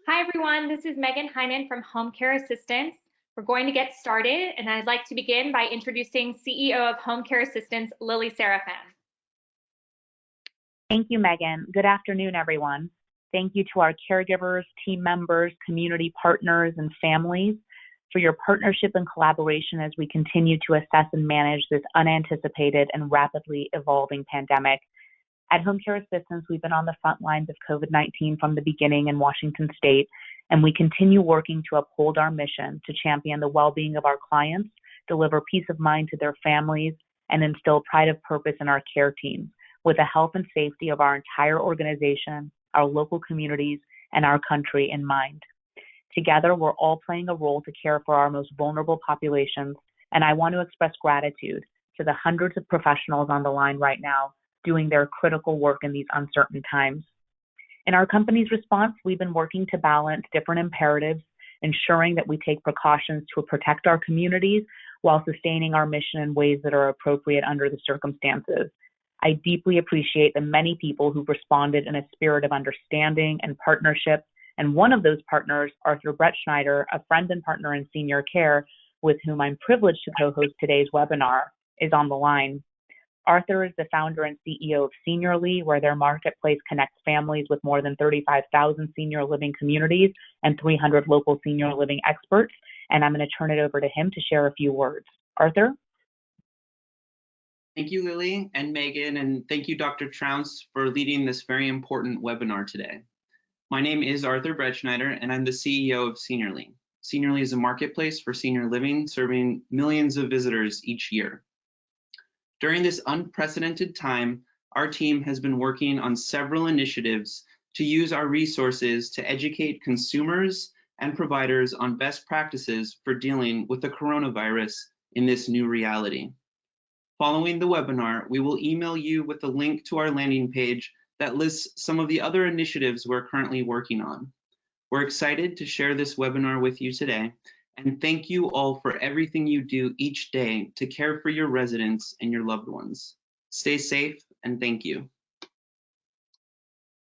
Hi, everyone. This is Megan Hyman from Home Care Assistance. We're going to get started, and I'd like to begin by introducing CEO of Home Care Assistance, Lily Serafin. Thank you, Megan. Good afternoon, everyone. Thank you to our caregivers, team members, community partners, and families for your partnership and collaboration as we continue to assess and manage this unanticipated and rapidly evolving pandemic. At Home Care Assistance, we've been on the front lines of COVID-19 from the beginning in Washington State, and we continue working to uphold our mission to champion the well-being of our clients, deliver peace of mind to their families, and instill pride of purpose in our care teams, with the health and safety of our entire organization, our local communities, and our country in mind. Together, we're all playing a role to care for our most vulnerable populations, and I want to express gratitude to the hundreds of professionals on the line right now doing their critical work in these uncertain times. In our company's response, we've been working to balance different imperatives, ensuring that we take precautions to protect our communities while sustaining our mission in ways that are appropriate under the circumstances. I deeply appreciate the many people who've responded in a spirit of understanding and partnership, and one of those partners, Arthur Brettschneider, a friend and partner in senior care, with whom I'm privileged to co-host today's webinar, is on the line. Arthur is the founder and CEO of Seniorly, where their marketplace connects families with more than 35,000 senior living communities and 300 local senior living experts. And I'm going to turn it over to him to share a few words. Arthur? Thank you, Lily and Megan, and thank you, Dr. Trounce, for leading this very important webinar today. My name is Arthur Brettschneider, and I'm the CEO of Seniorly. Seniorly is a marketplace for senior living, serving millions of visitors each year. During this unprecedented time, our team has been working on several initiatives to use our resources to educate consumers and providers on best practices for dealing with the coronavirus in this new reality. Following the webinar, we will email you with a link to our landing page that lists some of the other initiatives we're currently working on. We're excited to share this webinar with you today, and thank you all for everything you do each day to care for your residents and your loved ones. Stay safe, and thank you.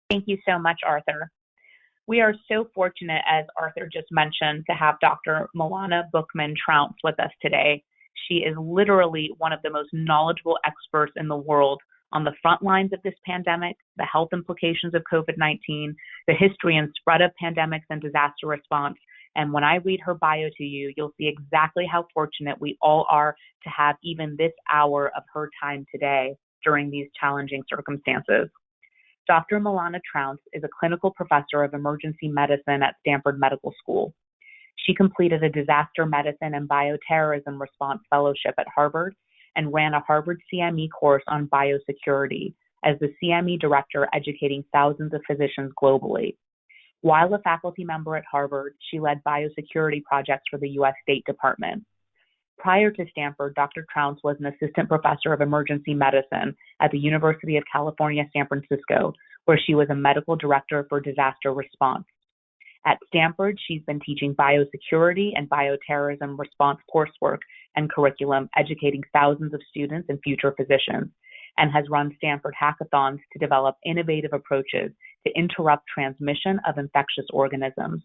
Thank you so much, Arthur. We are so fortunate, as Arthur just mentioned, to have Dr. Milana Boukhman Trounce with us today. She is literally one of the most knowledgeable experts in the world on the front lines of this pandemic, the health implications of COVID-19, the history and spread of pandemics and disaster response. And when I read her bio to you, you'll see exactly how fortunate we all are to have even this hour of her time today during these challenging circumstances. Dr. Milana Trounce is a clinical professor of emergency medicine at Stanford Medical School. She completed a disaster medicine and bioterrorism response fellowship at Harvard and ran a Harvard CME course on biosecurity as the CME director, educating thousands of physicians globally. While a faculty member at Harvard, she led biosecurity projects for the U.S. State Department. Prior to Stanford, Dr. Trounce was an assistant professor of emergency medicine at the University of California, San Francisco, where she was a medical director for disaster response. At Stanford, she's been teaching biosecurity and bioterrorism response coursework and curriculum, educating thousands of students and future physicians, and has run Stanford hackathons to develop innovative approaches to interrupt transmission of infectious organisms.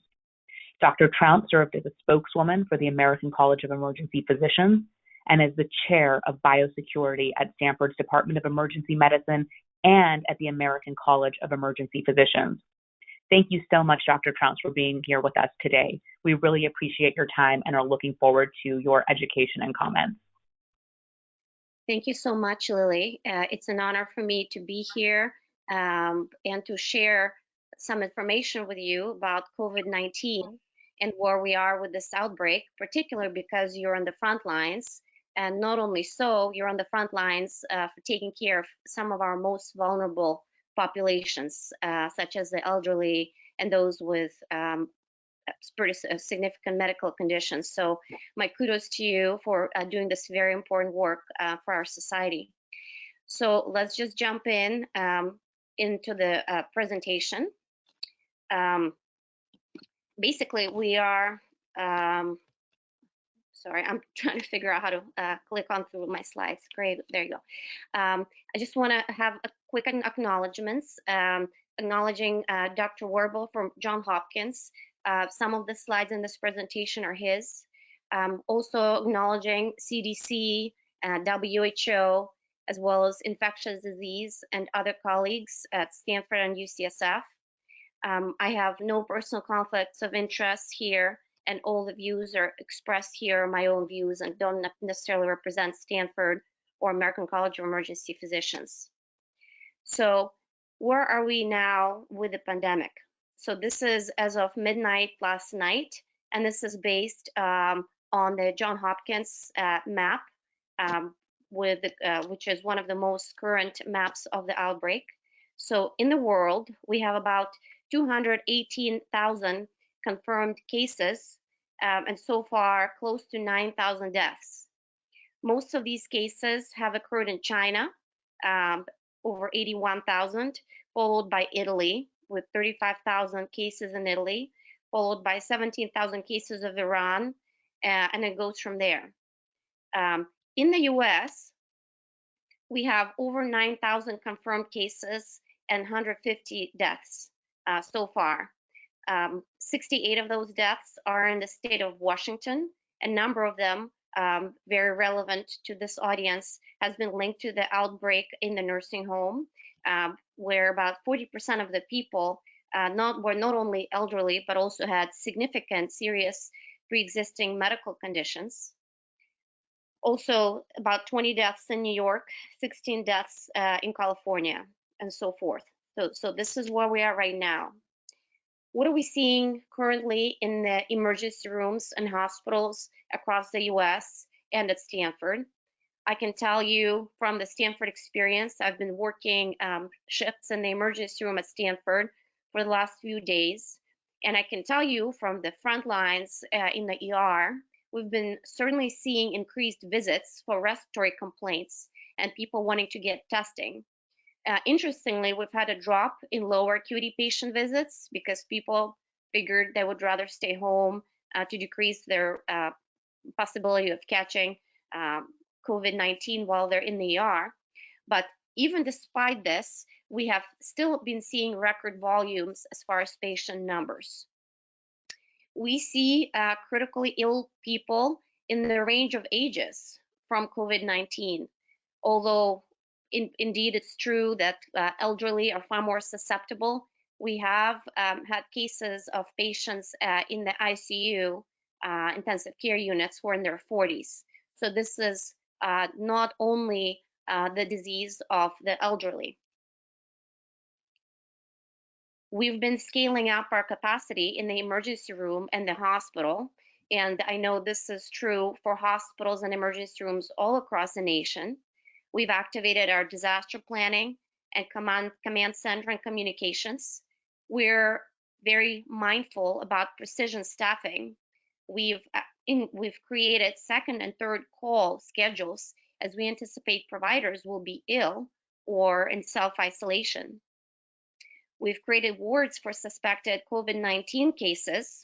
Dr. Trounce served as a spokeswoman for the American College of Emergency Physicians and is the chair of biosecurity at Stanford's Department of Emergency Medicine and at the American College of Emergency Physicians. Thank you so much, Dr. Trounce, for being here with us today. We really appreciate your time and are looking forward to your education and comments. Thank you so much, Lily. It's an honor for me to be here and to share some information with you about COVID-19 and where we are with this outbreak, particularly because you're on the front lines. And not only so, you're on the front lines for taking care of some of our most vulnerable populations, such as the elderly and those with pretty significant medical conditions. So my kudos to you for doing this very important work for our society. So let's just jump in into the presentation. Basically, we are, sorry, I'm trying to figure out how to click on through my slides. Great, there you go. I just want to have a quick acknowledgements, acknowledging Dr. Warble from Johns Hopkins. Some of the slides in this presentation are his. Also acknowledging CDC, WHO, as well as infectious disease and other colleagues at Stanford and UCSF. I have no personal conflicts of interest here, and all the views are expressed here are my own views and don't necessarily represent Stanford or American College of Emergency Physicians. So where are we now with the pandemic? So this is as of midnight last night, and this is based on the Johns Hopkins map, which is one of the most current maps of the outbreak. So in the world, we have about 218,000 confirmed cases, and so far close to 9,000 deaths. Most of these cases have occurred in China, over 81,000, followed by Italy with 35,000 cases in Italy, followed by 17,000 cases of Iran, and it goes from there. In the US, we have over 9,000 confirmed cases and 150 deaths so far. 68 of those deaths are in the state of Washington. A number of them, very relevant to this audience, has been linked to the outbreak in the nursing home, where about 40% of the people were not only elderly, but also had significant serious pre-existing medical conditions. Also, about 20 deaths in New York, 16 deaths in California, and so forth. So this is where we are right now. What are we seeing currently in the emergency rooms and hospitals across the US and at Stanford? I can tell you from the Stanford experience, I've been working shifts in the emergency room at Stanford for the last few days. And I can tell you from the front lines in the ER, we've been certainly seeing increased visits for respiratory complaints and people wanting to get testing. Interestingly, we've had a drop in lower acuity patient visits because people figured they would rather stay home to decrease their possibility of catching COVID-19 while they're in the ER. But even despite this, we have still been seeing record volumes as far as patient numbers. We see critically ill people in the range of ages from COVID-19, although indeed it's true that elderly are far more susceptible. We have had cases of patients in the ICU, intensive care units, who are in their 40s. So this is not only the disease of the elderly. We've been scaling up our capacity in the emergency room and the hospital, and I know this is true for hospitals and emergency rooms all across the nation. We've activated our disaster planning and command center and communications. We're very mindful about precision staffing. We've created second and third call schedules as we anticipate providers will be ill or in self-isolation. We've created wards for suspected COVID-19 cases.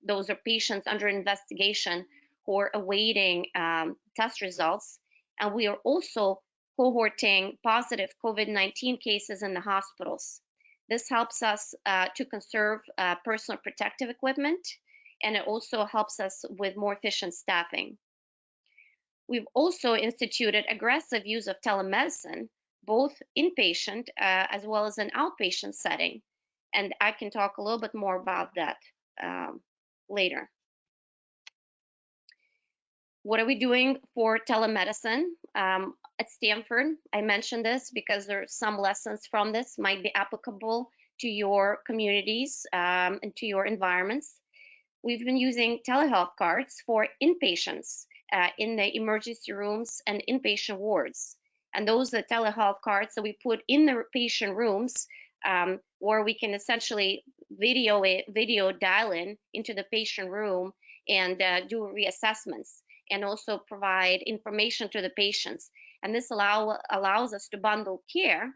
Those are patients under investigation who are awaiting test results. And we are also cohorting positive COVID-19 cases in the hospitals. This helps us to conserve personal protective equipment, and it also helps us with more efficient staffing. We've also instituted aggressive use of telemedicine, both inpatient as well as an outpatient setting. And I can talk a little bit more about that later. What are we doing for telemedicine? At Stanford, I mentioned this because there are some lessons from this might be applicable to your communities and to your environments. We've been using telehealth cards for inpatients in the emergency rooms and inpatient wards. And those are telehealth cards that we put in the patient rooms where we can essentially video dial in into the patient room and do reassessments and also provide information to the patients. And this allows us to bundle care.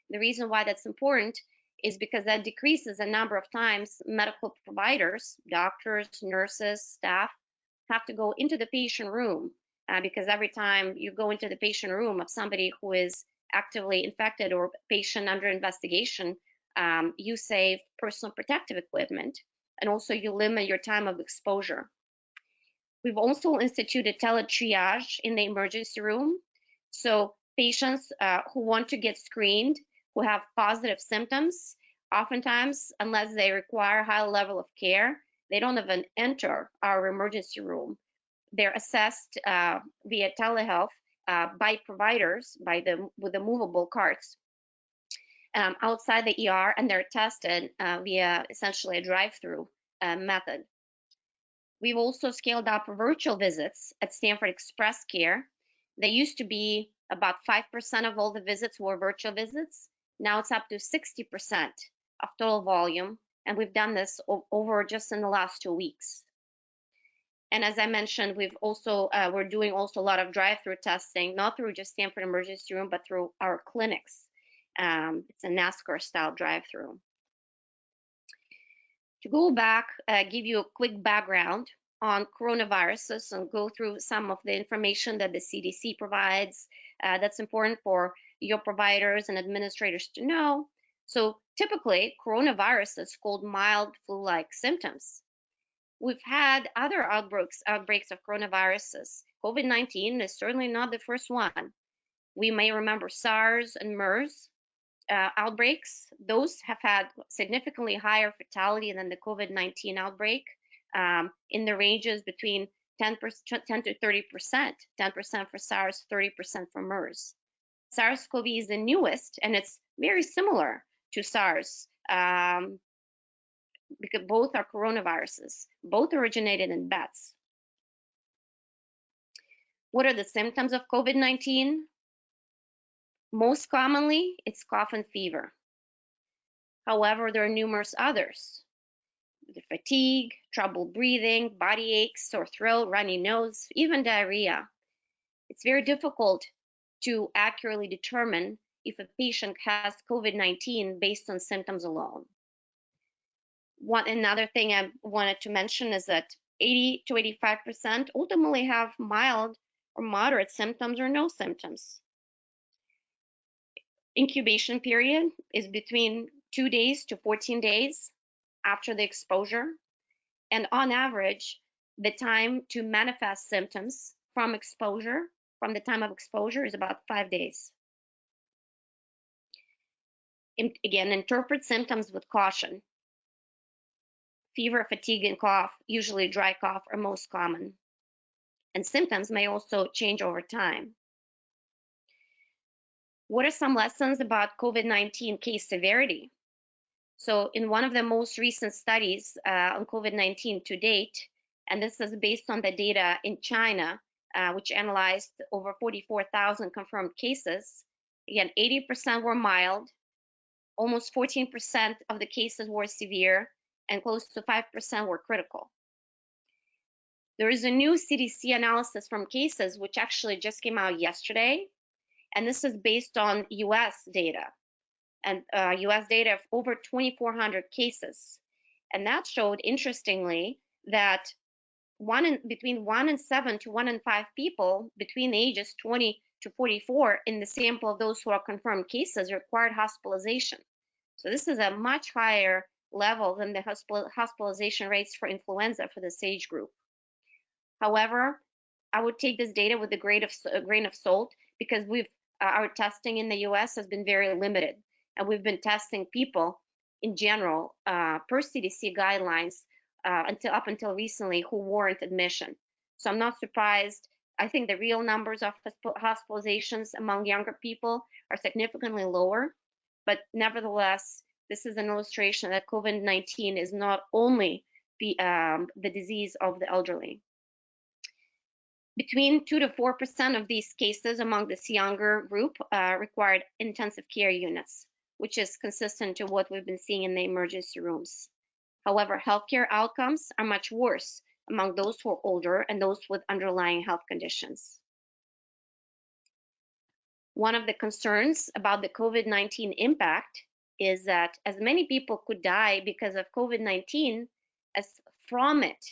The reason why that's important is because that decreases the number of times medical providers, doctors, nurses, staff have to go into the patient room because every time you go into the patient room of somebody who is actively infected or patient under investigation, you save personal protective equipment, and also you limit your time of exposure. We've also instituted teletriage in the emergency room. So patients who want to get screened, who have positive symptoms, oftentimes, unless they require a high level of care, they don't even enter our emergency room. They're assessed via telehealth by providers with the movable carts outside the ER, and they're tested via essentially a drive-through method. We've also scaled up virtual visits at Stanford Express Care. They used to be about 5% of all the visits were virtual visits. Now it's up to 60% of total volume, and we've done this over just in the last 2 weeks. And as I mentioned, we're doing also a lot of drive-through testing, not through just Stanford Emergency Room, but through our clinics. It's a NASCAR-style drive-through. To go back, give you a quick background on coronaviruses and go through some of the information that the CDC provides that's important for your providers and administrators to know. So typically, coronavirus is called mild flu-like symptoms. We've had other outbreaks of coronaviruses. COVID-19 is certainly not the first one. We may remember SARS and MERS outbreaks. Those have had significantly higher fatality than the COVID-19 outbreak, in the ranges between 10 to 30%, 10% for SARS, 30% for MERS. SARS-CoV is the newest, and it's very similar to SARS, because both are coronaviruses. Both originated in bats. What are the symptoms of COVID-19? Most commonly, it's cough and fever. However, there are numerous others. The fatigue, trouble breathing, body aches, sore throat, runny nose, even diarrhea. It's very difficult to accurately determine if a patient has COVID-19 based on symptoms alone. Another thing I wanted to mention is that 80 to 85% ultimately have mild or moderate symptoms or no symptoms. Incubation period is between 2 days to 14 days after the exposure. And on average, the time to manifest symptoms from the time of exposure is about 5 days. Again, interpret symptoms with caution. Fever, fatigue, and cough, usually dry cough, are most common. And symptoms may also change over time. What are some lessons about COVID-19 case severity? So in one of the most recent studies on COVID-19 to date, and this is based on the data in China, which analyzed over 44,000 confirmed cases, again, 80% were mild, almost 14% of the cases were severe, and close to 5% were critical. There is a new CDC analysis from cases, which actually just came out yesterday, and this is based on US data, and US data of over 2,400 cases. And that showed, interestingly, that between 1 in 7 to 1 in 5 people between the ages 20 to 44 in the sample of those who are confirmed cases required hospitalization. So this is a much higher level than the hospitalization rates for influenza for this age group. However, I would take this data with a grain of salt, because our testing in the US has been very limited, and we've been testing people in general per CDC guidelines up until recently who warrant admission. So I'm not surprised. I think the real numbers of hospitalizations among younger people are significantly lower, but nevertheless, this is an illustration that COVID-19 is not only the disease of the elderly. Between 2 to 4% of these cases among this younger group required intensive care units, which is consistent to what we've been seeing in the emergency rooms. However, healthcare outcomes are much worse among those who are older and those with underlying health conditions. One of the concerns about the COVID-19 impact is that as many people could die because of COVID-19 as from it,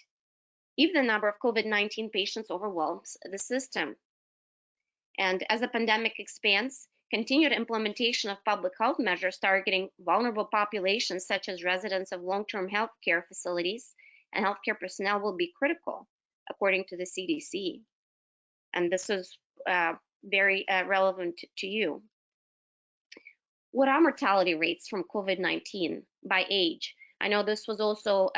if the number of COVID-19 patients overwhelms the system. And as the pandemic expands, continued implementation of public health measures targeting vulnerable populations such as residents of long-term health care facilities and healthcare personnel will be critical, according to the CDC. And this is very relevant to you. What are mortality rates from COVID-19 by age? I know this was also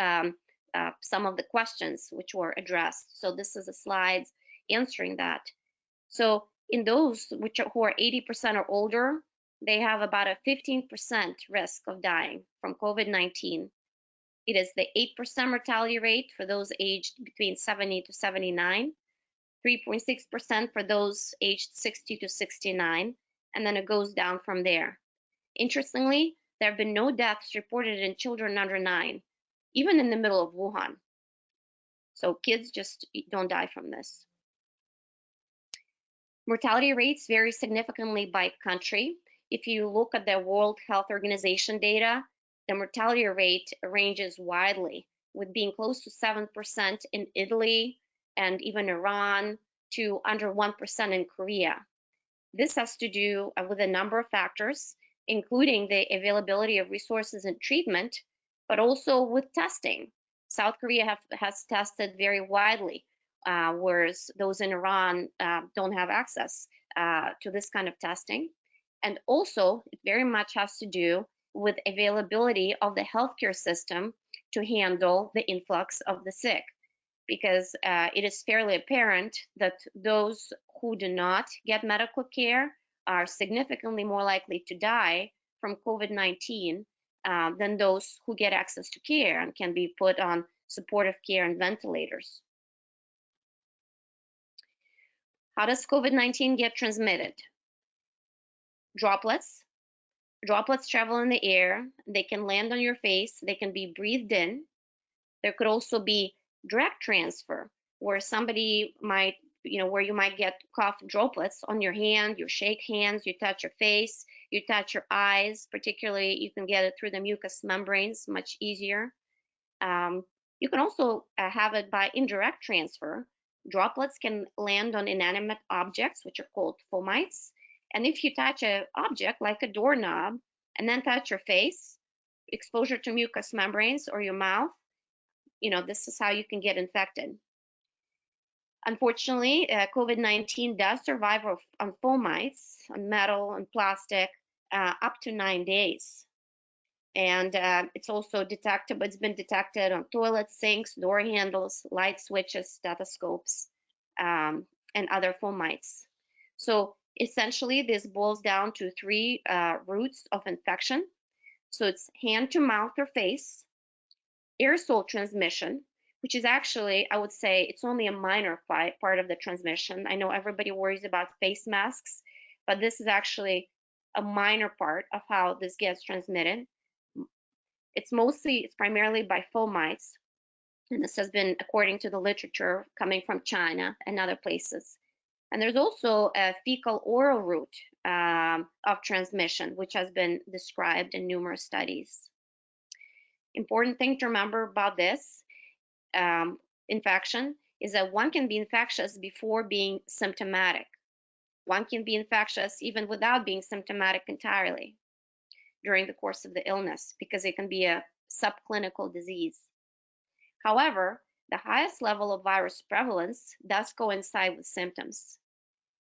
some of the questions which were addressed. So this is a slide answering that. So in those who are 80% or older, they have about a 15% risk of dying from COVID-19. It is the 8% mortality rate for those aged between 70 to 79, 3.6% for those aged 60 to 69, and then it goes down from there. Interestingly, there have been no deaths reported in children under 9, even in the middle of Wuhan. So kids just don't die from this. Mortality rates vary significantly by country. If you look at the World Health Organization data, the mortality rate ranges widely, with being close to 7% in Italy and even Iran to under 1% in Korea. This has to do with a number of factors, including the availability of resources and treatment, but also with testing. South Korea has tested very widely, whereas those in Iran don't have access to this kind of testing. And also, it very much has to do with availability of the healthcare system to handle the influx of the sick, because it is fairly apparent that those who do not get medical care are significantly more likely to die from COVID-19 than those who get access to care and can be put on supportive care and ventilators. How does COVID-19 get transmitted? Droplets. Droplets travel in the air. They can land on your face. They can be breathed in. There could also be direct transfer, where somebody might, where you might get cough droplets on your hand, you shake hands, you touch your face, you touch your eyes, particularly you can get it through the mucous membranes, much easier. You can also have it by indirect transfer. Droplets can land on inanimate objects, which are called fomites. And if you touch an object like a doorknob and then touch your face, exposure to mucous membranes or your mouth, this is how you can get infected. Unfortunately, COVID-19 does survive on fomites, on metal and plastic, up to 9 days. And it's also detectable, it's been detected on toilet sinks, door handles, light switches, stethoscopes, and other fomites. So essentially, this boils down to 3 routes of infection. So it's hand to mouth or face, aerosol transmission, which is actually, I would say, it's only a minor part of the transmission. I know everybody worries about face masks, but this is actually a minor part of how this gets transmitted. It's primarily by fomites, and this has been, according to the literature, coming from China and other places. And there's also a fecal-oral route of transmission, which has been described in numerous studies. Important thing to remember about this infection is that one can be infectious before being symptomatic. One can be infectious even without being symptomatic entirely during the course of the illness, because it can be a subclinical disease. However, the highest level of virus prevalence does coincide with symptoms.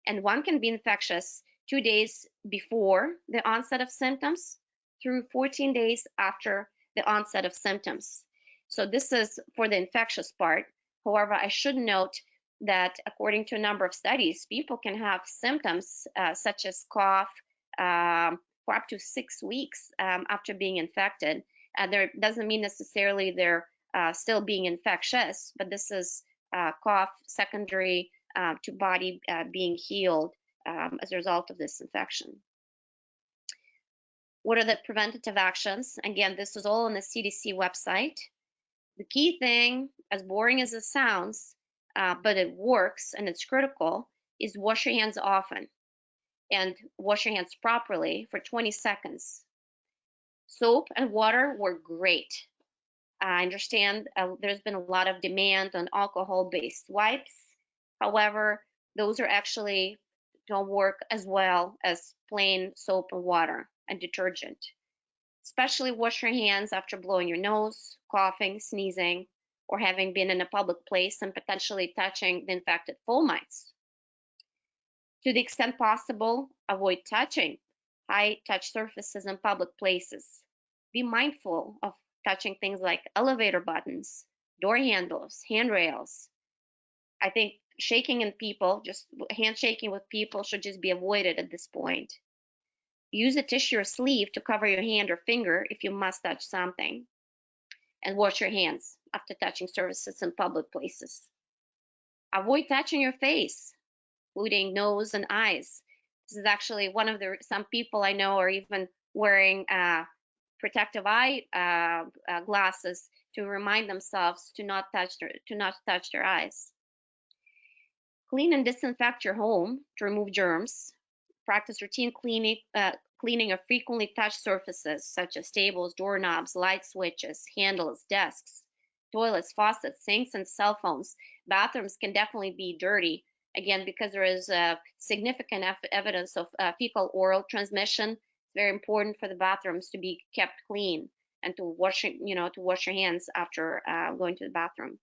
And one can be infectious 2 days before the onset of symptoms through 14 days after the onset of symptoms. So this is for the infectious part. However, I should note that according to a number of studies, people can have symptoms such as cough for up to 6 weeks after being infected. There doesn't mean necessarily they're still being infectious, but this is cough secondary to body being healed as a result of this infection. What are the preventative actions? Again, this is all on the CDC website. The key thing, as boring as it sounds, but it works and it's critical, is wash your hands often and wash your hands properly for 20 seconds. Soap and water were great. I understand there's been a lot of demand on alcohol-based wipes. However, those are actually don't work as well as plain soap and water and detergent. Especially wash your hands after blowing your nose, coughing, sneezing, or having been in a public place and potentially touching the infected fomites. To the extent possible, avoid touching high-touch surfaces in public places. Be mindful of touching things like elevator buttons, door handles, handrails. I think shaking in people, just handshaking with people, should just be avoided at this point. Use a tissue or sleeve to cover your hand or finger if you must touch something. And wash your hands after touching surfaces in public places. Avoid touching your face, including nose and eyes. This is actually one of some people I know are even wearing protective eye glasses to remind themselves to not touch their eyes. Clean and disinfect your home to remove germs. Practice routine cleaning of frequently touched surfaces such as tables, doorknobs, light switches, handles, desks, toilets, faucets, sinks, and cell phones. Bathrooms can definitely be dirty, again, because there is significant evidence of fecal-oral transmission. It's very important for the bathrooms to be kept clean and to wash your hands after going to the bathroom.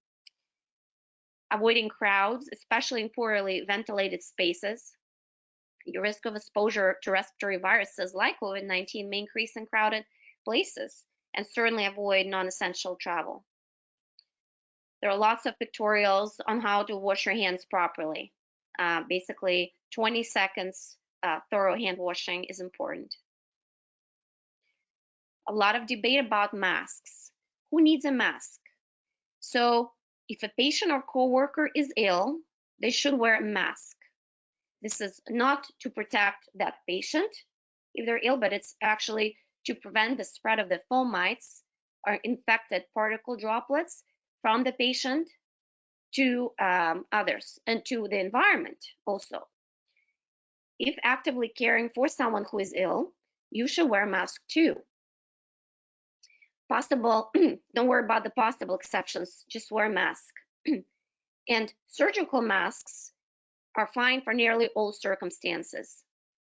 Avoiding crowds, especially in poorly ventilated spaces. Your risk of exposure to respiratory viruses like COVID-19 may increase in crowded places, and certainly avoid non-essential travel. There are lots of pictorials on how to wash your hands properly. Basically, 20 seconds thorough hand washing is important. A lot of debate about masks. Who needs a mask? So if a patient or coworker is ill, they should wear a mask. This is not to protect that patient if they're ill, but it's actually to prevent the spread of the fomites or infected particle droplets from the patient to others and to the environment also. If actively caring for someone who is ill, you should wear a mask too. Don't worry about the possible exceptions, just wear a mask. And surgical masks are fine for nearly all circumstances.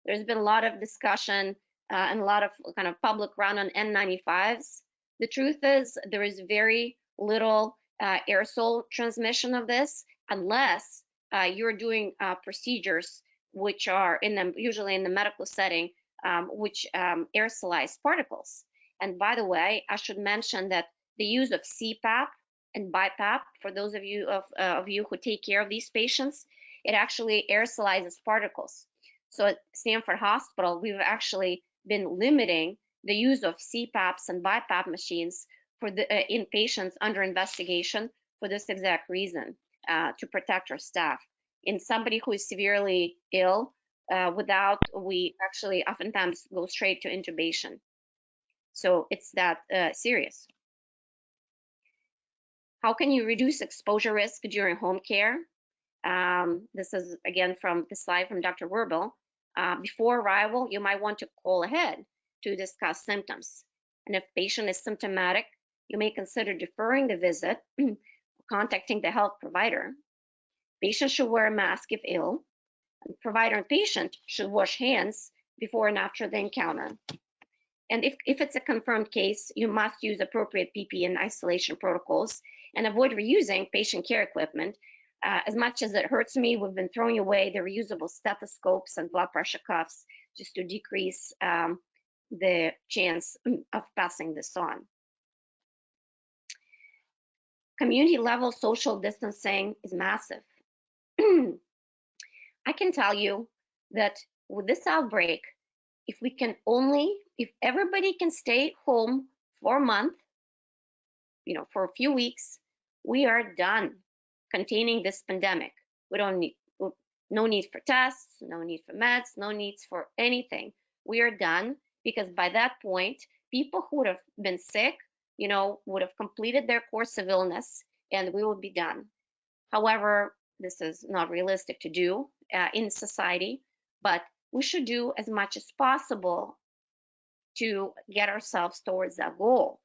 There's been a lot of discussion and a lot of kind of public run on N95s. The truth is there is very little aerosol transmission of this unless you're doing procedures which are usually in the medical setting, which aerosolize particles. And by the way, I should mention that the use of CPAP and BiPAP, for those of you who take care of these patients, it actually aerosolizes particles. So at Stanford Hospital, we've actually been limiting the use of CPAPs and BiPAP machines for in patients under investigation for this exact reason, to protect our staff. In somebody who is severely ill, we actually oftentimes go straight to intubation. So it's that serious. How can you reduce exposure risk during home care? This is again from the slide from Dr. Werbel. Before arrival, you might want to call ahead to discuss symptoms. And if patient is symptomatic, you may consider deferring the visit or contacting the health provider. Patient should wear a mask if ill. And provider and patient should wash hands before and after the encounter. And if it's a confirmed case, you must use appropriate PPE and isolation protocols and avoid reusing patient care equipment. As much as it hurts me, we've been throwing away the reusable stethoscopes and blood pressure cuffs just to decrease the chance of passing this on. Community level social distancing is massive. I can tell you that with this outbreak, if everybody can stay home for a month, for a few weeks, we are done containing this pandemic. We don't need, no need for tests, no need for meds, no needs for anything. We are done because by that point, people who would have been sick, would have completed their course of illness and we would be done. However, this is not realistic to do in society, but we should do as much as possible to get ourselves towards that goal.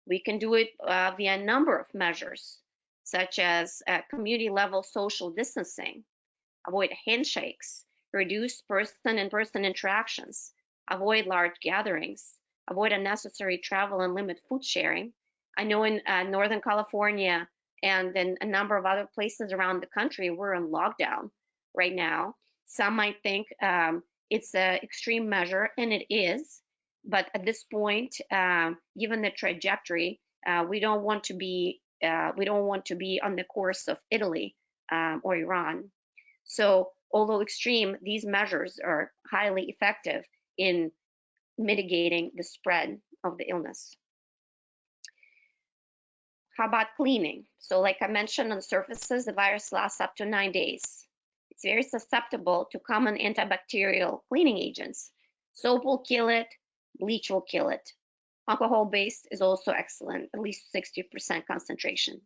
We can do it via a number of measures, such as community level social distancing, avoid handshakes, reduce person-in-person interactions, avoid large gatherings, avoid unnecessary travel, and limit food sharing. I know in Northern California and in a number of other places around the country, we're in lockdown right now. Some might think it's an extreme measure, and it is. But at this point, given the trajectory, we don't want to be on the course of Italy or Iran. So, although extreme, these measures are highly effective in mitigating the spread of the illness. How about cleaning? So like I mentioned, on surfaces, the virus lasts up to 9 days. It's very susceptible to common antibacterial cleaning agents. Soap will kill it, bleach will kill it. Alcohol-based is also excellent, at least 60% concentration.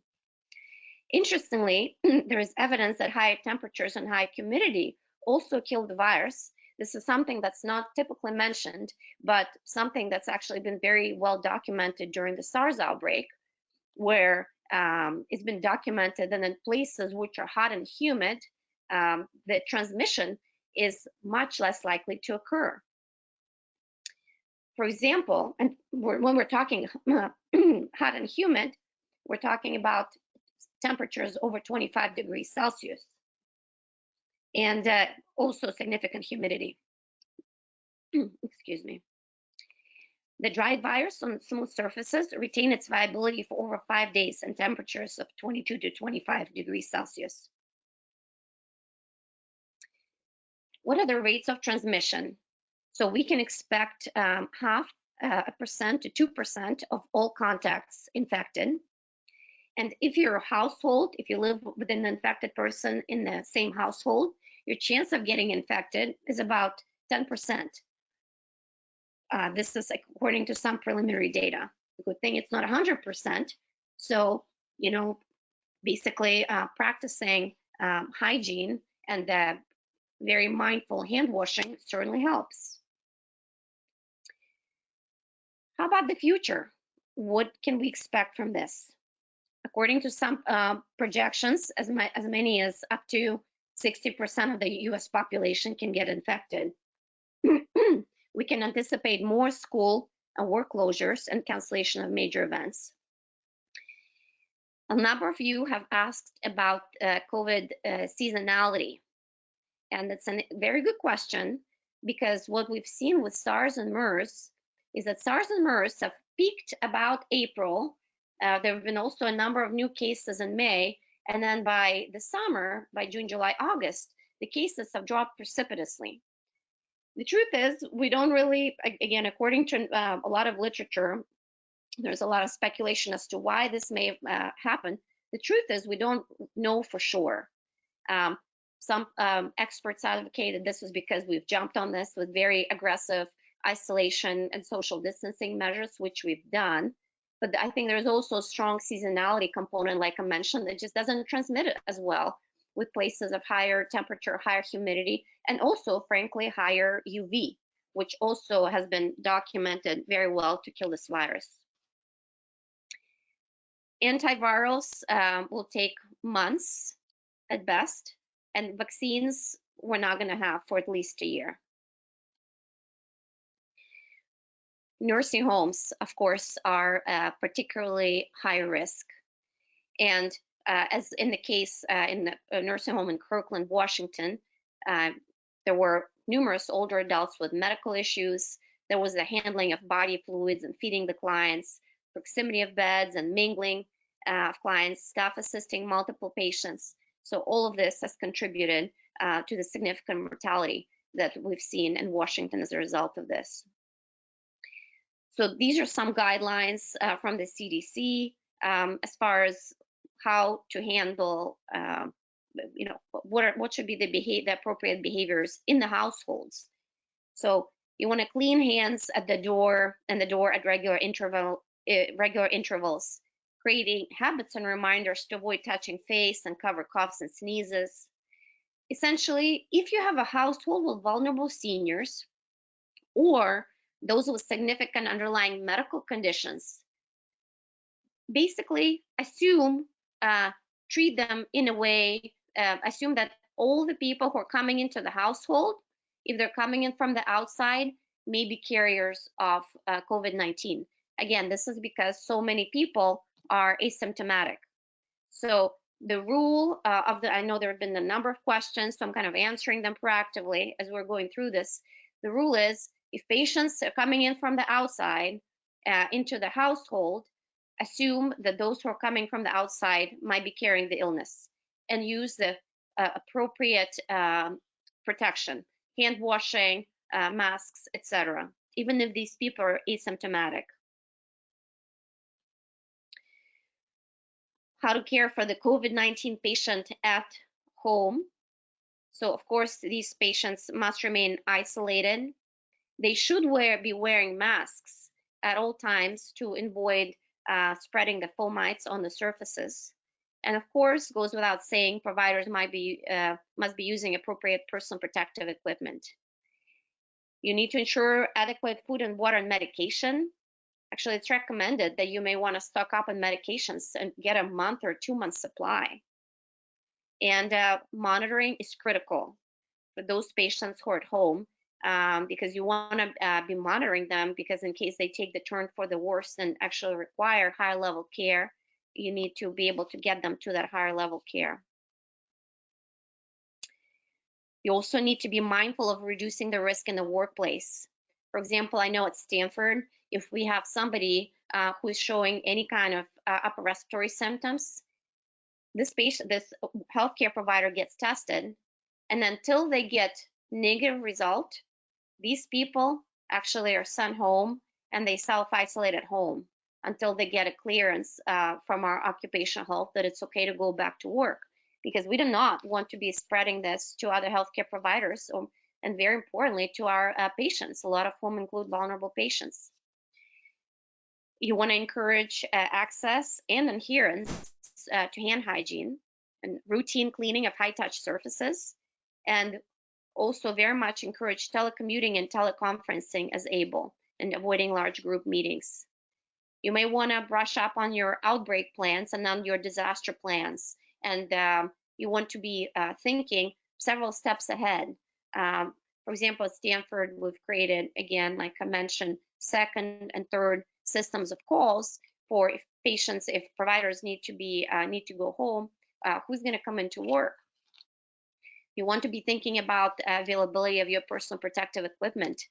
Interestingly, there is evidence that higher temperatures and high humidity also kill the virus. This is something that's not typically mentioned, but something that's actually been very well documented during the SARS outbreak, where it's been documented that in places which are hot and humid, the transmission is much less likely to occur. For example, and when we're talking hot and humid, we're talking about temperatures over 25 degrees Celsius and also significant humidity. Excuse me. The dried virus on smooth surfaces retain its viability for over 5 days and temperatures of 22 to 25 degrees Celsius. What are the rates of transmission? So we can expect 0.5% to 2% of all contacts infected. And if you're a household, if you live with an infected person in the same household, your chance of getting infected is about 10%. This is according to some preliminary data. The good thing it's not 100%. So, you know, basically practicing hygiene and very mindful hand washing certainly helps. How about the future? What can we expect from this? According to some projections, as many as up to 60% of the US population can get infected. We can anticipate more school and work closures and cancellation of major events. A number of you have asked about COVID seasonality. And it's a very good question, because what we've seen with SARS and MERS is that SARS and MERS have peaked about April. There have been also a number of new cases in May. And then by the summer, by June, July, August, the cases have dropped precipitously. The truth is, we don't really, again, according to a lot of literature, there's a lot of speculation as to why this may have happened. The truth is, we don't know for sure. Some experts advocated this was because we've jumped on this with very aggressive isolation and social distancing measures, which we've done. But I think there's also a strong seasonality component, like I mentioned, that just doesn't transmit it as well with places of higher temperature, higher humidity, and also, frankly, higher UV, which also has been documented very well to kill this virus. Antivirals will take months at best, and vaccines we're not going to have for at least a year. Nursing homes, of course, are particularly high risk. And as in the case in the nursing home in Kirkland, Washington, there were numerous older adults with medical issues. There was the handling of body fluids and feeding the clients, proximity of beds and mingling of clients, staff assisting multiple patients. So all of this has contributed to the significant mortality that we've seen in Washington as a result of this. So these are some guidelines from the CDC as far as how to handle, you know, what should be the appropriate behaviors in the households. So you want to clean hands at the door and the door at regular intervals, creating habits and reminders to avoid touching face and cover coughs and sneezes. Essentially, if you have a household with vulnerable seniors or those with significant underlying medical conditions, basically assume, treat them in a way, assume that all the people who are coming into the household, if they're coming in from the outside, may be carriers of COVID-19. Again, this is because so many people are asymptomatic. So the rule I know there have been a number of questions, so I'm kind of answering them proactively as we're going through this. The rule is if patients are coming in from the outside into the household, assume that those who are coming from the outside might be carrying the illness and use the appropriate protection, hand washing, masks, etc., even if these people are asymptomatic. How to care for the COVID-19 patient at home. So of course, these patients must remain isolated. They should be wearing masks at all times to avoid spreading the fomites on the surfaces. And of course, goes without saying, providers must be using appropriate personal protective equipment. You need to ensure adequate food and water and medication. Actually, it's recommended that you may want to stock up on medications and get a month or 2 months supply. And monitoring is critical for those patients who are at home because you want to be monitoring them, because in case they take the turn for the worse and actually require higher level care, you need to be able to get them to that higher level care. You also need to be mindful of reducing the risk in the workplace. For example, I know at Stanford, if we have somebody who is showing any kind of upper respiratory symptoms, this healthcare provider gets tested, and until they get negative result, these people actually are sent home and they self-isolate at home until they get a clearance from our occupational health that it's okay to go back to work, because we do not want to be spreading this to other healthcare providers and very importantly to our patients, a lot of whom include vulnerable patients. You want to encourage access and adherence to hand hygiene and routine cleaning of high-touch surfaces, and also very much encourage telecommuting and teleconferencing as able, and avoiding large group meetings. You may want to brush up on your outbreak plans and on your disaster plans, and you want to be thinking several steps ahead. For example, at Stanford, we've created, again, like I mentioned, second and third systems of calls for if providers need to go home, who's going to come into work. You want to be thinking about the availability of your personal protective equipment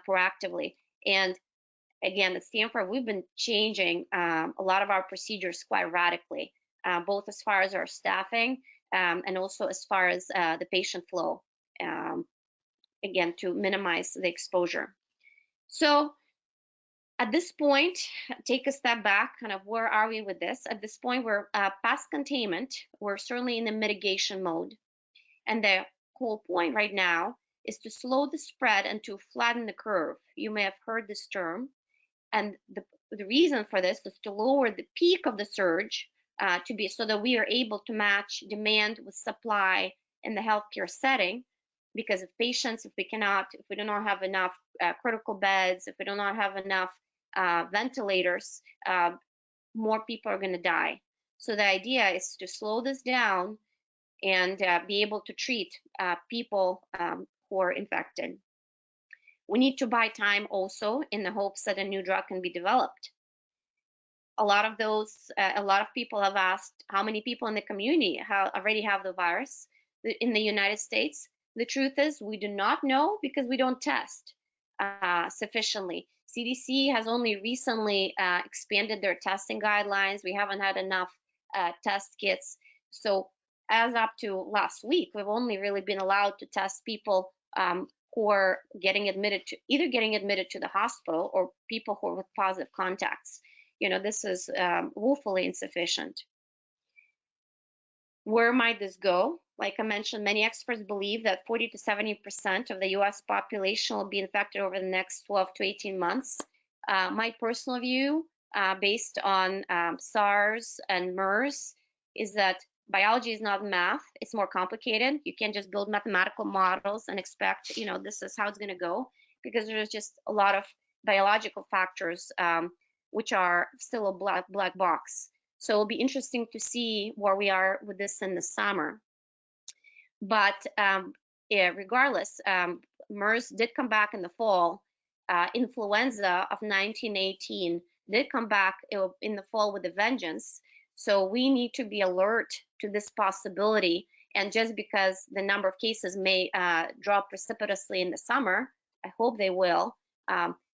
proactively. And again, at Stanford, we've been changing a lot of our procedures quite radically, both as far as our staffing and also as far as the patient flow, again, to minimize the exposure. So at this point, take a step back, kind of where are we with this? At this point, we're past containment. We're certainly in the mitigation mode. And the whole point right now is to slow the spread and to flatten the curve. You may have heard this term. And the reason for this is to lower the peak of the surge so that we are able to match demand with supply in the healthcare setting. Because if we do not have enough critical beds, if we do not have enough ventilators, more people are going to die. So the idea is to slow this down and be able to treat people who are infected. We need to buy time also in the hopes that a new drug can be developed. A lot of people have asked how many people in the community already have the virus in the United States. The truth is we do not know because we don't test sufficiently. CDC has only recently expanded their testing guidelines. We haven't had enough test kits. So as up to last week, we've only really been allowed to test people who are either getting admitted to the hospital or people who are with positive contacts. This is woefully insufficient. Where might this go? Like I mentioned, many experts believe that 40 to 70% of the US population will be infected over the next 12 to 18 months. My personal view, based on SARS and MERS, is that biology is not math. It's more complicated. You can't just build mathematical models and expect, this is how it's going to go, because there's just a lot of biological factors which are still a black box. So it'll be interesting to see where we are with this in the summer. But yeah, regardless, MERS did come back in the fall. Influenza of 1918 did come back in the fall with a vengeance. So we need to be alert to this possibility. And just because the number of cases may drop precipitously in the summer, I hope they will,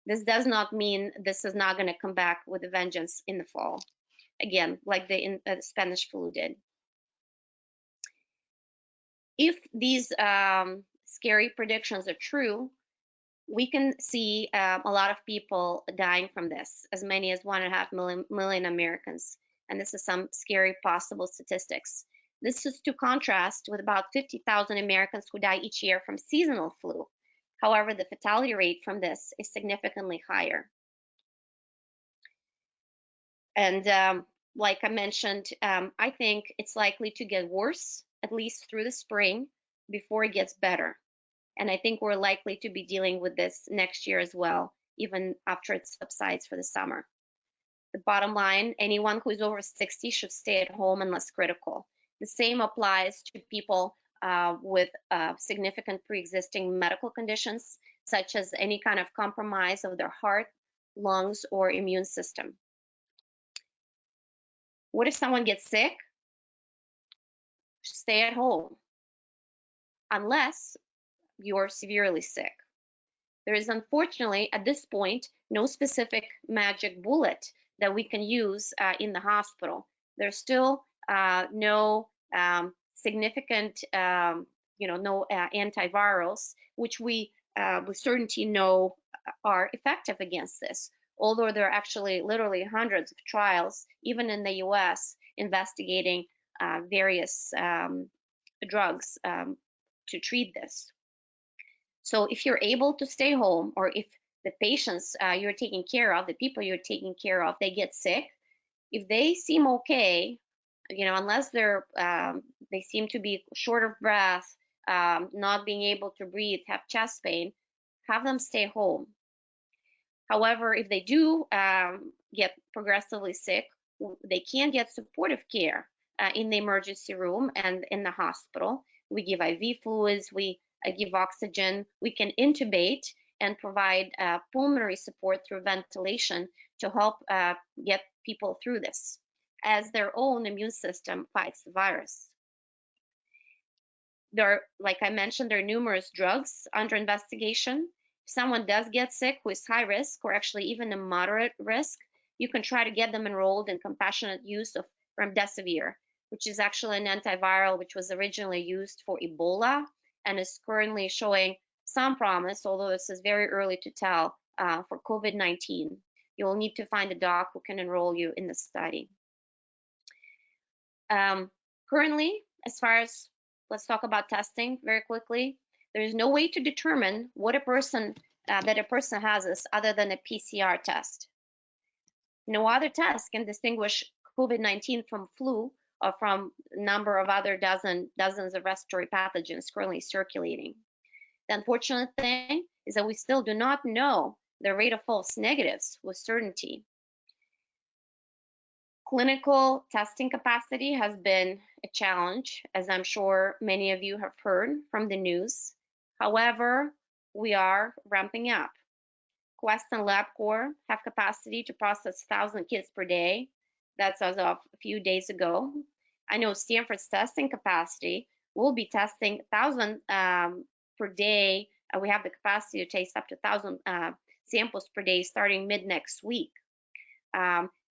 this does not mean this is not going to come back with a vengeance in the fall. Again, like the Spanish flu did. If these scary predictions are true, we can see a lot of people dying from this, as many as 1.5 million Americans. And this is some scary possible statistics. This is to contrast with about 50,000 Americans who die each year from seasonal flu. However, the fatality rate from this is significantly higher. And like I mentioned, I think it's likely to get worse, at least through the spring, before it gets better. And I think we're likely to be dealing with this next year as well, even after it subsides for the summer. The bottom line, anyone who is over 60 should stay at home unless critical. The same applies to people with significant pre-existing medical conditions, such as any kind of compromise of their heart, lungs, or immune system. What if someone gets sick? Stay at home, unless you're severely sick. There is unfortunately at this point no specific magic bullet that we can use in the hospital. There's still no significant, no antivirals, which we with certainty know are effective against this. Although there are actually literally hundreds of trials, even in the US, investigating various drugs to treat this. So if you're able to stay home, or if the patients you're taking care of, the people you're taking care of, they get sick, if they seem okay, unless they seem to be short of breath, not being able to breathe, have chest pain, have them stay home. However, if they do get progressively sick, they can get supportive care in the emergency room and in the hospital. We give IV fluids, we give oxygen, we can intubate and provide pulmonary support through ventilation to help get people through this, as their own immune system fights the virus. Like I mentioned, there are numerous drugs under investigation. If someone does get sick who is high risk, or actually even a moderate risk, you can try to get them enrolled in compassionate use of remdesivir, which is actually an antiviral which was originally used for Ebola and is currently showing some promise, although this is very early to tell, for COVID-19. You'll need to find a doc who can enroll you in the study. Currently, as far as, let's talk about testing very quickly. There is no way to determine what that a person has this other than a PCR test. No other test can distinguish COVID-19 from flu or from a number of other dozens of respiratory pathogens currently circulating. The unfortunate thing is that we still do not know the rate of false negatives with certainty. Clinical testing capacity has been a challenge, as I'm sure many of you have heard from the news. However, we are ramping up. Quest and LabCorp have capacity to process 1,000 kits per day. That's as of a few days ago. I know Stanford's testing capacity will be testing 1,000 per day. We have the capacity to test up to 1,000 samples per day starting mid next week.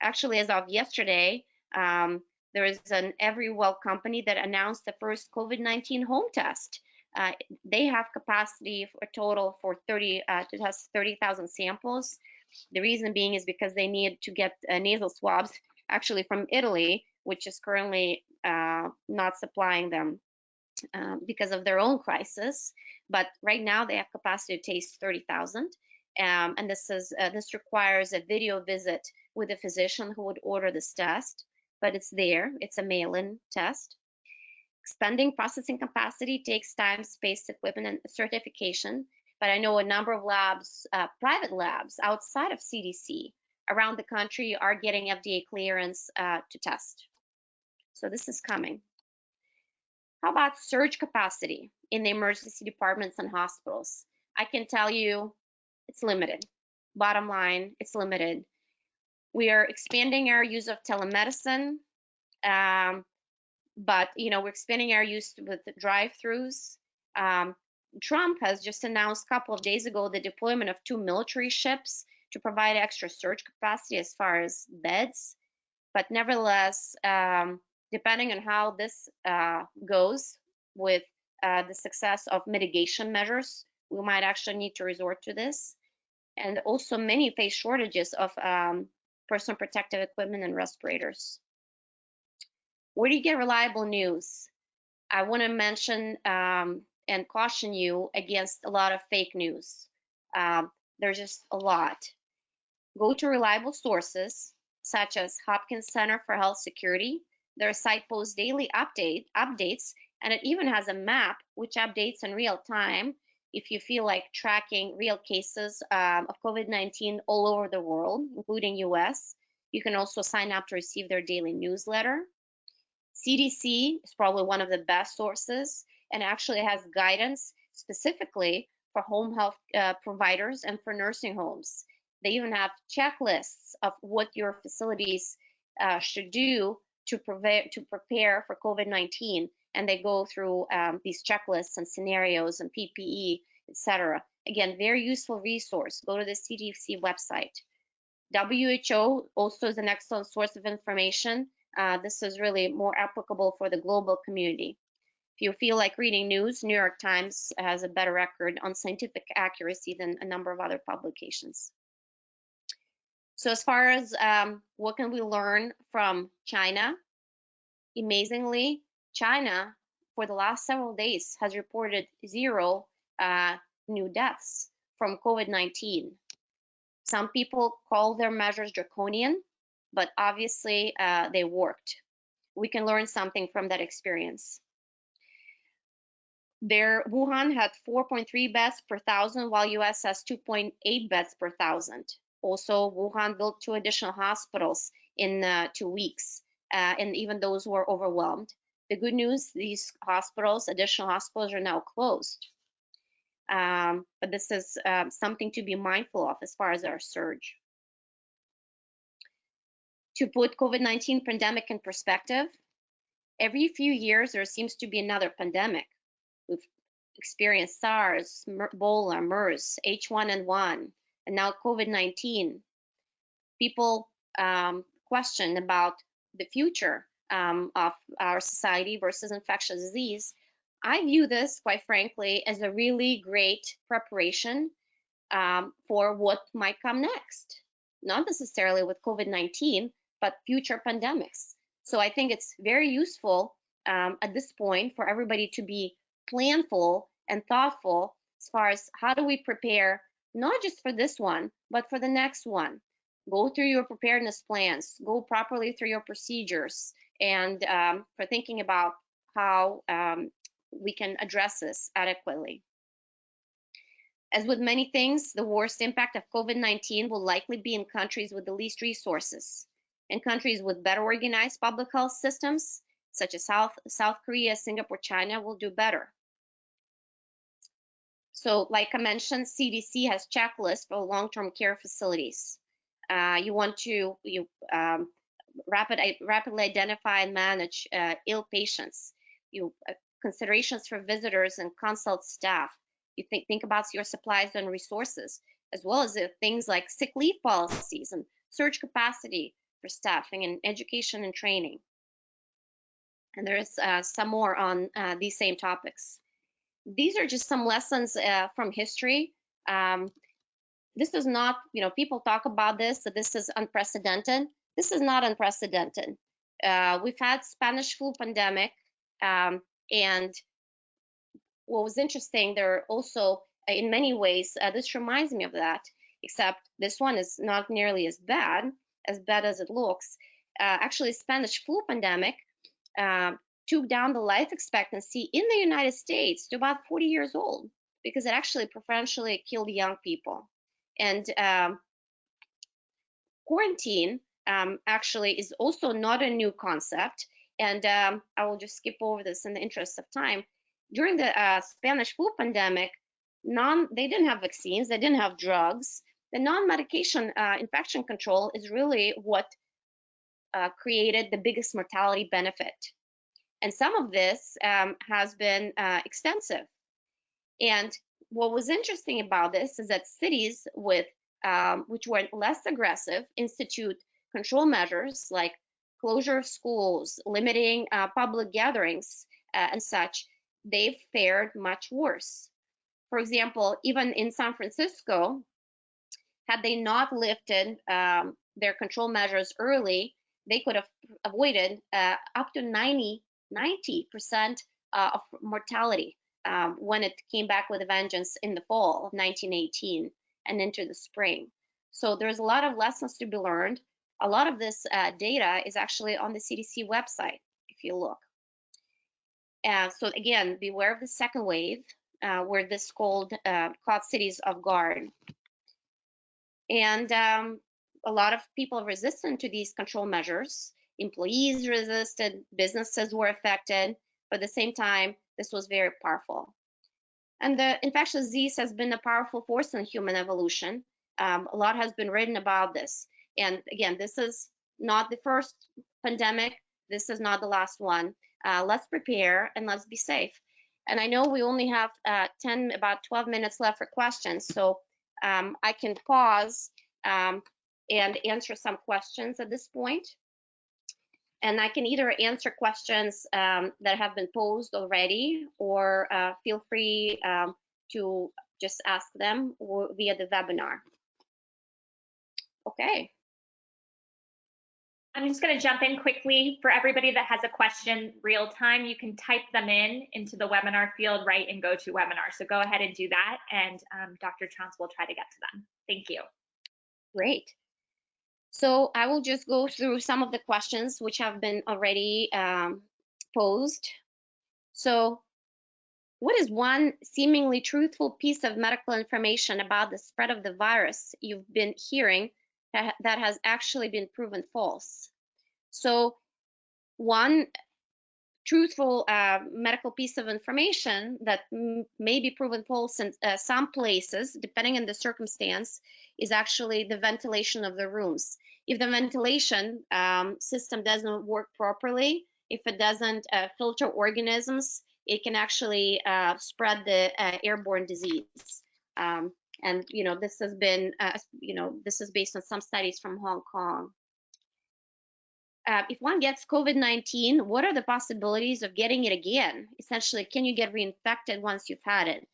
Actually, as of yesterday, there is an Everywell company that announced the first COVID-19 home test. They have capacity for a total for to test 30,000 samples. The reason being is because they need to get nasal swabs actually from Italy, which is currently not supplying them because of their own crisis. But right now they have capacity to test 30,000. And this requires a video visit with a physician who would order this test, but it's there. It's a mail-in test. Expanding processing capacity takes time, space, equipment, and certification. But I know a number of labs, private labs outside of CDC around the country are getting FDA clearance to test. So this is coming. How about surge capacity in the emergency departments and hospitals? I can tell you it's limited. Bottom line, it's limited. We are expanding our use of telemedicine, but we're expanding our use with drive-throughs. Trump has just announced a couple of days ago the deployment of 2 military ships to provide extra surge capacity as far as beds. But nevertheless, depending on how this goes with the success of mitigation measures, we might actually need to resort to this. And also many face shortages of personal protective equipment and respirators. Where do you get reliable news? I want to mention and caution you against a lot of fake news. There's just a lot. Go to reliable sources, such as Hopkins Center for Health Security. Their site posts daily updates, and it even has a map which updates in real time if you feel like tracking real cases of COVID-19 all over the world, including US. You can also sign up to receive their daily newsletter. CDC is probably one of the best sources and actually has guidance specifically for home health providers and for nursing homes. They even have checklists of what your facilities should do to prepare for COVID-19, and they go through these checklists and scenarios and PPE, etc. Again, very useful resource. Go to the CDC website. WHO also is an excellent source of information. This is really more applicable for the global community. If you feel like reading news, New York Times has a better record on scientific accuracy than a number of other publications. So as far as what can we learn from China, amazingly, China for the last several days has reported 0 new deaths from COVID-19. Some people call their measures draconian, but obviously they worked. We can learn something from that experience. Wuhan had 4.3 beds per 1,000, while US has 2.8 beds per 1,000. Also, Wuhan built 2 additional hospitals in 2 weeks, and even those were overwhelmed. The good news, these additional hospitals are now closed. But this is something to be mindful of as far as our surge. To put COVID-19 pandemic in perspective, every few years there seems to be another pandemic. We've experienced SARS, Ebola, MERS, H1N1, and now COVID-19. People question about the future of our society versus infectious disease. I view this, quite frankly, as a really great preparation for what might come next. Not necessarily with COVID-19, but future pandemics. So I think it's very useful at this point for everybody to be planful and thoughtful as far as how do we prepare, not just for this one, but for the next one. Go through your preparedness plans, go properly through your procedures, and for thinking about how we can address this adequately. As with many things, the worst impact of COVID-19 will likely be in countries with the least resources. In countries with better organized public health systems, such as South Korea, Singapore, China, will do better. So, like I mentioned, CDC has checklists for long-term care facilities. You want to rapidly identify and manage ill patients. Considerations for visitors and consult staff. You think about your supplies and resources, as well as things like sick leave policies and surge capacity for staffing and education and training. And there's some more on these same topics. These are just some lessons from history. This is not, people talk about this, that this is unprecedented. This is not unprecedented. We've had Spanish flu pandemic, and what was interesting, there are also, in many ways, this reminds me of that, except this one is not nearly as bad as it looks. Actually, Spanish flu pandemic took down the life expectancy in the United States to about 40 years old, because it actually preferentially killed young people. And quarantine actually is also not a new concept, And I will just skip over this in the interest of time. During the Spanish flu pandemic, they didn't have vaccines, they didn't have drugs. The non-medication infection control is really what created the biggest mortality benefit. And some of this has been extensive. And what was interesting about this is that cities with which were less aggressive institute control measures like closure of schools, limiting public gatherings, and such. They've fared much worse. For example, even in San Francisco, had they not lifted their control measures early, they could have avoided up to 90% of mortality when it came back with a vengeance in the fall of 1918 and into the spring. So there's a lot of lessons to be learned. A lot of this data is actually on the CDC website, if you look. So again, beware of the second wave, where this caught cities off guard. And a lot of people are resistant to these control measures. Employees resisted, businesses were affected, but at the same time, this was very powerful. And the infectious disease has been a powerful force in human evolution. A lot has been written about this. And again, this is not the first pandemic. This is not the last one. Let's prepare and let's be safe. And I know we only have about 12 minutes left for questions. So I can pause and answer some questions at this point. And I can either answer questions that have been posed already, or feel free to just ask them via the webinar. Okay. I'm just going to jump in quickly. For everybody that has a question real time, you can type them into the webinar field, right, and go to webinar. So go ahead and do that, and Dr. Trounce will try to get to them. Thank you. Great. So I will just go through some of the questions which have been already posed. So what is one seemingly truthful piece of medical information about the spread of the virus you've been hearing that has actually been proven false? So one truthful medical piece of information that may be proven false in some places, depending on the circumstance, is actually the ventilation of the rooms. If the ventilation system doesn't work properly, if it doesn't filter organisms, it can actually spread the airborne disease. And this has been, this is based on some studies from Hong Kong. If one gets COVID-19, what are the possibilities of getting it again? Essentially, can you get reinfected once you've had it?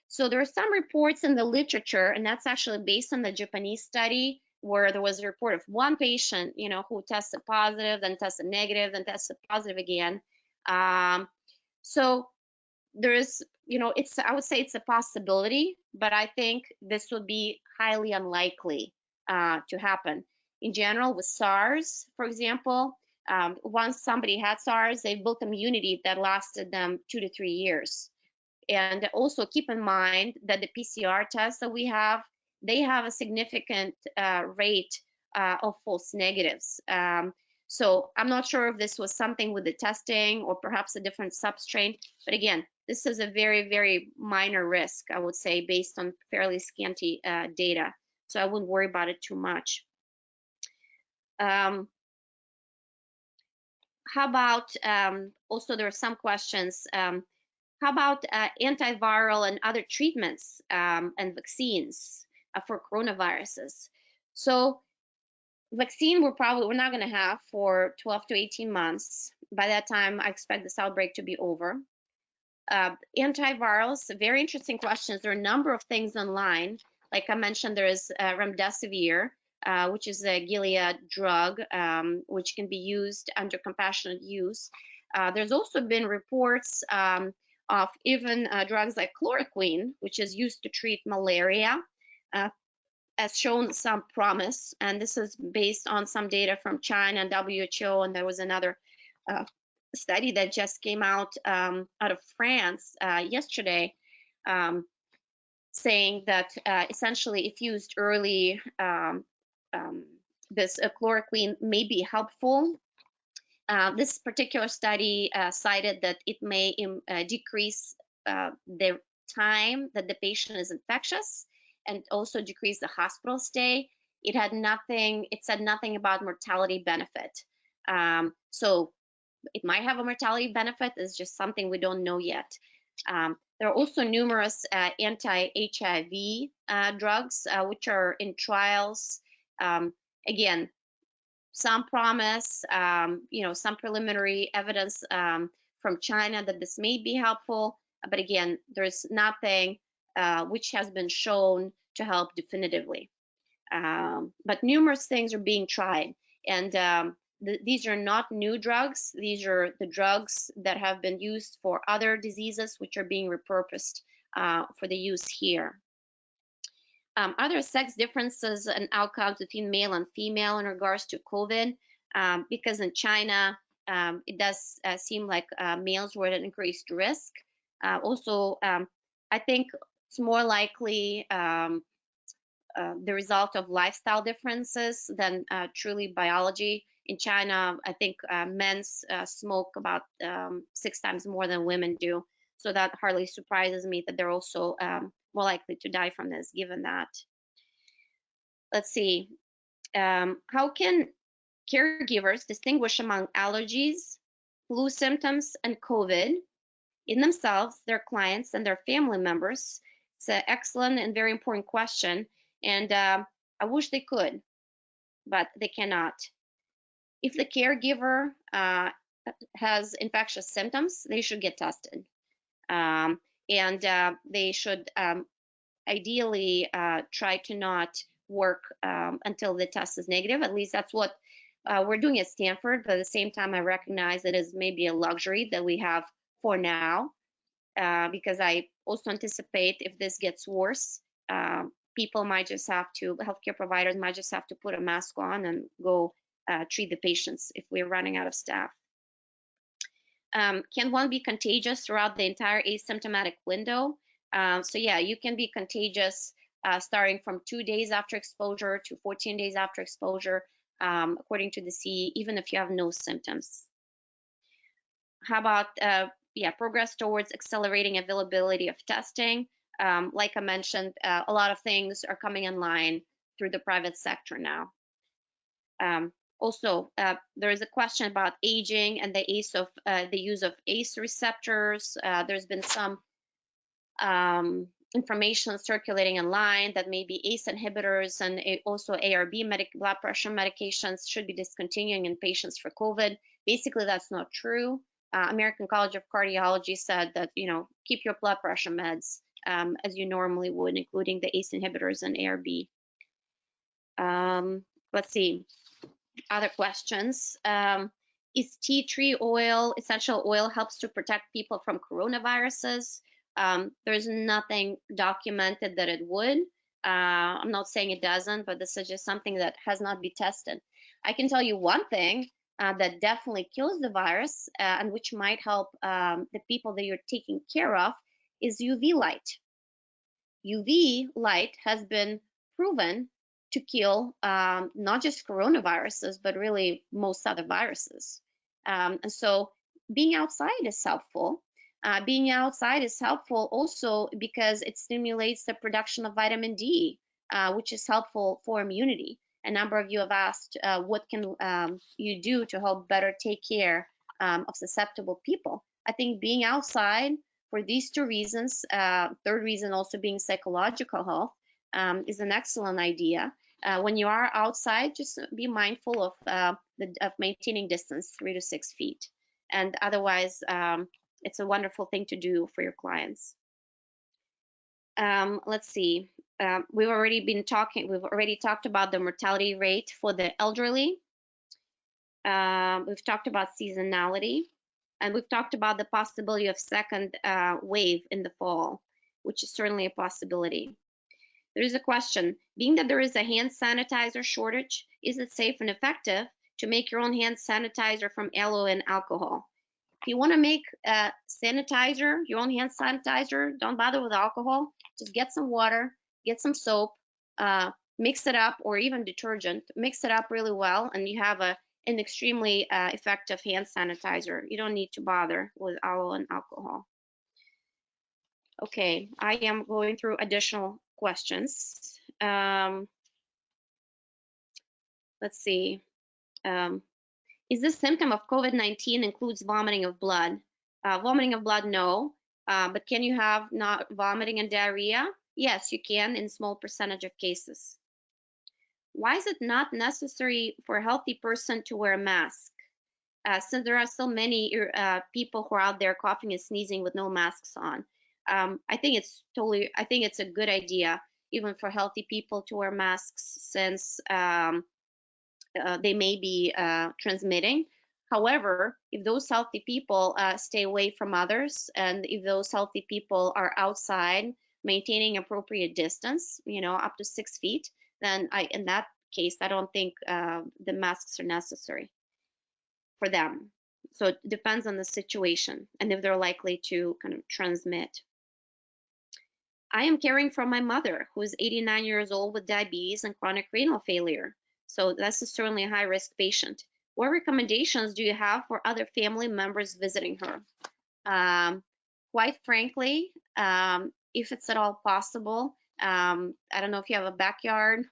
So there are some reports in the literature, and that's actually based on the Japanese study, where there was a report of one patient, who tested positive, then tested negative, then tested positive again. So there is, I would say it's a possibility, but I think this would be highly unlikely to happen. In general, with SARS, for example, once somebody had SARS, they built immunity that lasted them 2 to 3 years. And also keep in mind that the PCR tests that we have, they have a significant rate of false negatives. So I'm not sure if this was something with the testing or perhaps a different substrain. But again, this is a very, very minor risk, I would say, based on fairly scanty data. So I wouldn't worry about it too much. How about, also there are some questions, how about antiviral and other treatments and vaccines for coronaviruses? So vaccine we're not going to have for 12 to 18 months. By that time, I expect this outbreak to be over. Antivirals, very interesting questions. There are a number of things online. Like I mentioned, there is remdesivir, which is a Gilead drug, which can be used under compassionate use. There's also been reports of even drugs like chloroquine, which is used to treat malaria, has shown some promise. And this is based on some data from China and WHO, and there was another study that just came out of France yesterday, saying that essentially if used early, this chloroquine may be helpful. This particular study cited that it may decrease the time that the patient is infectious and also decrease the hospital stay. It said nothing about mortality benefit. So it might have a mortality benefit. It's just something we don't know yet. There are also numerous anti-HIV drugs which are in trials. Again, some promise, some preliminary evidence from China that this may be helpful, but again, there's nothing which has been shown to help definitively. But numerous things are being tried, and these are not new drugs. These are the drugs that have been used for other diseases which are being repurposed for the use here. Are there sex differences and outcomes between male and female in regards to COVID? Because in China, it does seem like males were at increased risk. Also, I think it's more likely the result of lifestyle differences than truly biology. In China, I think men smoke about 6 times more than women do. So that hardly surprises me that they're also more likely to die from this, given that. Let's see. How can caregivers distinguish among allergies, flu symptoms, and COVID in themselves, their clients, and their family members? It's an excellent and very important question. And I wish they could, but they cannot. If the caregiver has infectious symptoms, they should get tested. And they should ideally try to not work until the test is negative. At least that's what we're doing at Stanford. But at the same time, I recognize it is maybe a luxury that we have for now, because I also anticipate if this gets worse, people might just have to, healthcare providers might just have to put a mask on and go treat the patients if we're running out of staff. Can one be contagious throughout the entire asymptomatic window? So yeah, you can be contagious starting from 2 days after exposure to 14 days after exposure, according to the CE, even if you have no symptoms. How about progress towards accelerating availability of testing? Like I mentioned, a lot of things are coming online through the private sector now. Also, there is a question about aging and the use of ACE receptors. There's been some information circulating online that maybe ACE inhibitors and also ARB blood pressure medications should be discontinuing in patients for COVID. Basically, that's not true. American College of Cardiology said that, keep your blood pressure meds as you normally would, including the ACE inhibitors and ARB. Let's see. Other questions. Is tea tree oil, essential oil, helps to protect people from coronaviruses? There's nothing documented that it would. I'm not saying it doesn't, but this is just something that has not been tested. I can tell you one thing that definitely kills the virus and which might help the people that you're taking care of is UV light. UV light has been proven to kill not just coronaviruses, but really most other viruses. And so being outside is helpful. Being outside is helpful also because it stimulates the production of vitamin D, which is helpful for immunity. A number of you have asked, what can you do to help better take care of susceptible people? I think being outside for these 2 reasons, third reason also being psychological health, is an excellent idea. When you are outside, just be mindful of maintaining distance 3 to 6 feet. And otherwise, it's a wonderful thing to do for your clients. Let's see. We've already talked about the mortality rate for the elderly. We've talked about seasonality, and we've talked about the possibility of second wave in the fall, which is certainly a possibility. There is a question, being that there is a hand sanitizer shortage, is it safe and effective to make your own hand sanitizer from aloe and alcohol? If you want to make sanitizer, your own hand sanitizer, don't bother with alcohol. Just get some water, get some soap, mix it up, or even detergent. Mix it up really well, and you have an an extremely effective hand sanitizer. You don't need to bother with aloe and alcohol. Okay, I am going through additional questions. Let's see. Is the symptom of COVID-19 includes vomiting of blood? Vomiting of blood, no. But can you have not vomiting and diarrhea? Yes, you can in small percentage of cases. Why is it not necessary for a healthy person to wear a mask? Since there are so many people who are out there coughing and sneezing with no masks on. I think it's a good idea, even for healthy people, to wear masks, since they may be transmitting. However, if those healthy people stay away from others, and if those healthy people are outside maintaining appropriate distance, up to 6 feet, then in that case, I don't think the masks are necessary for them. So it depends on the situation and if they're likely to kind of transmit. I am caring for my mother, who is 89 years old with diabetes and chronic renal failure. So that's certainly a high-risk patient. What recommendations do you have for other family members visiting her? Quite frankly, if it's at all possible, I don't know if you have a backyard,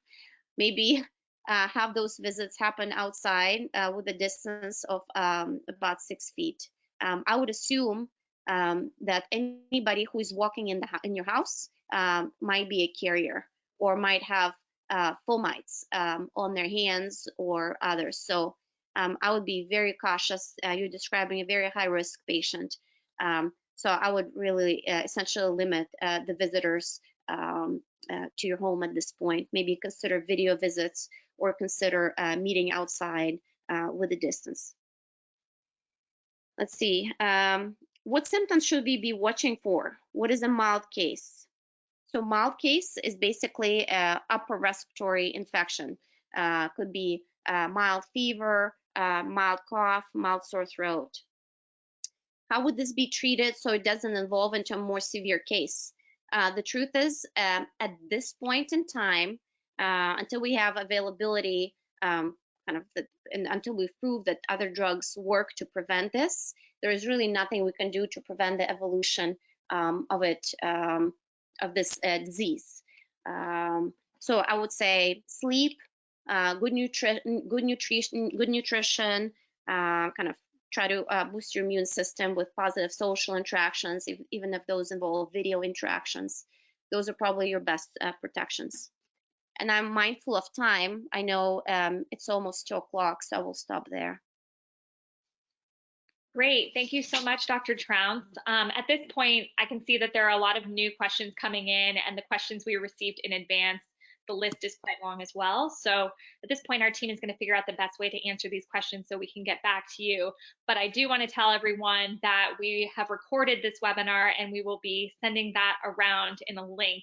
maybe have those visits happen outside with a distance of about 6 feet. I would assume that anybody who is walking in your house might be a carrier or might have fomites on their hands or others. So I would be very cautious. You're describing a very high-risk patient. So I would really essentially limit the visitors to your home at this point. Maybe consider video visits or consider meeting outside with a distance. Let's see. What symptoms should we be watching for? What is a mild case? So mild case is basically upper respiratory infection. Could be mild fever, mild cough, mild sore throat. How would this be treated so it doesn't evolve into a more severe case? The truth is, at this point in time, until we have availability, until we've proved that other drugs work to prevent this, there is really nothing we can do to prevent the evolution of this disease. So I would say sleep, good nutrition, kind of try to boost your immune system with positive social interactions, even if those involve video interactions. Those are probably your best protections. And I'm mindful of time. I know it's almost 2 o'clock, so I will stop there. Great. Thank you so much, Dr. Trounce. At this point, I can see that there are a lot of new questions coming in, and the questions we received in advance, the list is quite long as well. So at this point, our team is going to figure out the best way to answer these questions so we can get back to you. But I do want to tell everyone that we have recorded this webinar, and we will be sending that around in a link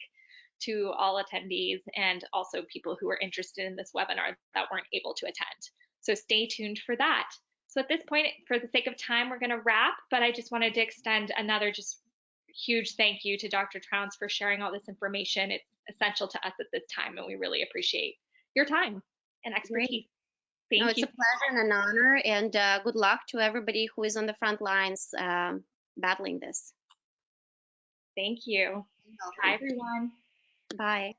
to all attendees and also people who are interested in this webinar that weren't able to attend. So stay tuned for that. So at this point, for the sake of time, we're going to wrap, but I just wanted to extend another just huge thank you to Dr. Trounce for sharing all this information. It's essential to us at this time, and we really appreciate your time and expertise. Thank you. It's a pleasure and an honor, and good luck to everybody who is on the front lines battling this. Thank you. Bye, everyone. Bye.